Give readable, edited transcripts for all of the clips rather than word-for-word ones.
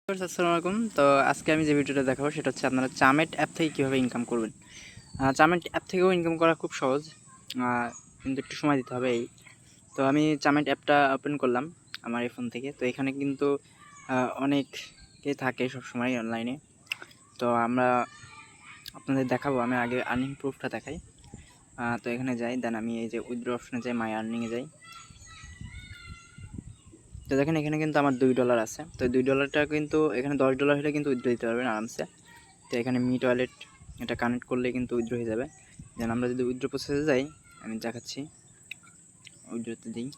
আসসালামু আলাইকুম। তো আজকে আমি যে ভিডিওটা দেখাবো সেটা হচ্ছে আপনারা চামেট অ্যাপ থেকে কীভাবে ইনকাম করবেন। চামেট অ্যাপ থেকেও ইনকাম করা খুব সহজ, কিন্তু একটু সময় দিতে হবে এই। তো আমি চামেট অ্যাপটা ওপেন করলাম আমার এই ফোন থেকে। তো এখানে কিন্তু অনেকে থাকে সবসময় অনলাইনে। তো আমরা আপনাদের দেখাবো, আমি আগে আর্নিং প্রুফটা দেখাই। তো এখানে যাই, দেন আমি এই যে উইথড্র অপশনে যাই, মাই আর্নিংয়ে যাই। তো দেখেন এখানে কিন্তু আমার $2 আছে। তো $2টা কিন্তু এখানে $10 হলে কিন্তু উইথড্র দিতে পারবেন আরামসে। তো এখানে মিট ওয়ালেট এটা কানেক্ট করলে কিন্তু উইথড্র হয়ে যাবে। দেন আমরা যদি উইথড্র প্রসেসে যাই, আমি দেখাচ্ছি, উইথড্রতে দিই।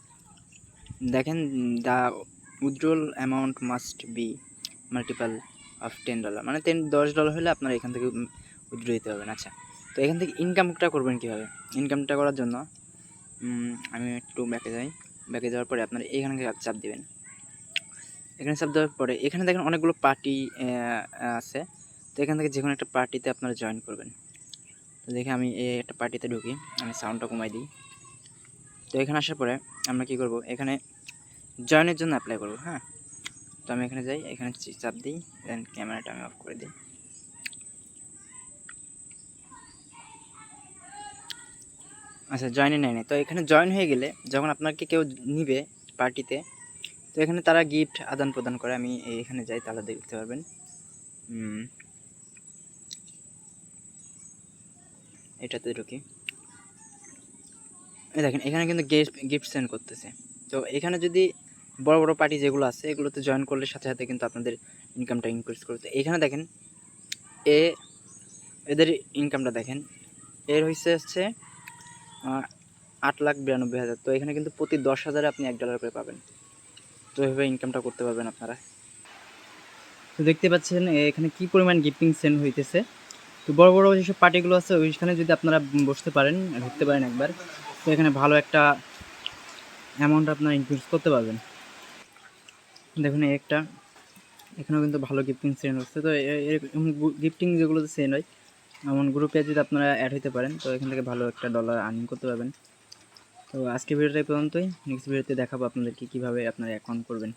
দেখেন the withdrawal amount must be multiple of $10, মানে $10 হলে আপনারা এখান থেকে উইথড্র দিতে পারবেন। আচ্ছা, তো এখান থেকে ইনকামটা করবেন কীভাবে? ইনকামটা করার জন্য আমি একটু ব্যাকে যাই। ব্যাকে যাওয়ার পরে আপনারা এখানে চাপ দিবেন। এখানে চাপ দেওয়ার পরে এখানে দেখেন অনেকগুলো পার্টি আছে। তো এখান থেকে যে কোনো একটা পার্টিতে আপনারা জয়েন করবেন। তো দেখে আমি একটা পার্টিতে ঢুকি, আমি সাউন্ডটা কমাই দিই। তো এখানে আসার পরে আমরা কী করব, এখানে জয়েনের জন্য অ্যাপ্লাই করব। হ্যাঁ, তো আমি এখানে যাই, এখানে চাপ দিই, দেন ক্যামেরাটা আমি অফ করে দিই। আচ্ছা, জয়েনে নেয় না। তো এখানে জয়েন হয়ে গেলে যখন আপনাকে কেউ নিবে পার্টিতে, তো এখানে তারা গিফট আদান প্রদান করে। আমি এখানে যাই, তাহলে দেখতে পারবেন। এটাতে ঢুকি, এই দেখেন এখানে কিন্তু গিফট সেন্ড করতেছে। তো এখানে যদি বড় বড় পার্টি যেগুলো আছে এগুলোতে জয়েন করলে সাথে সাথে কিন্তু আপনাদের ইনকামটা ইনক্রিজ করতে। এখানে দেখেন এদের ইনকামটা দেখেন, এর হচ্ছে $8,92,000। তো এখানে কিন্তু প্রতি 10,000-এ আপনি $1 করে পাবেন। তো এভাবে ইনকামটা করতে পারবেন আপনারা। তো দেখতে পাচ্ছেন এখানে কি পরিমাণ গিফটিং সেন্ড হইতেছে। তো বড় বড় যেসব পার্টিগুলো আছে ওইখানে যদি আপনারা বসতে পারেন, ঢুকতে পারেন একবার, তো এখানে ভালো একটা অ্যামাউন্ট আপনারা ইনক্রিজ করতে পারবেন। দেখুন এখানেও কিন্তু ভালো গিফটিং সেন্ড হচ্ছে। তো এরকম গিফটিং যেগুলোতে সেন্ড হয়, এমন গ্রুপে যদি আপনারা অ্যাড হতে পারেন, তো এখান থেকে ভালো একটা ডলার আর্নিং করতে পারবেন। তো আজকে ভিডিওটা এই পর্যন্তই। নেক্সট ভিডিওতে দেখাবো আপনাদেরকে কীভাবে আপনারা অ্যাকাউন্ট করবেন।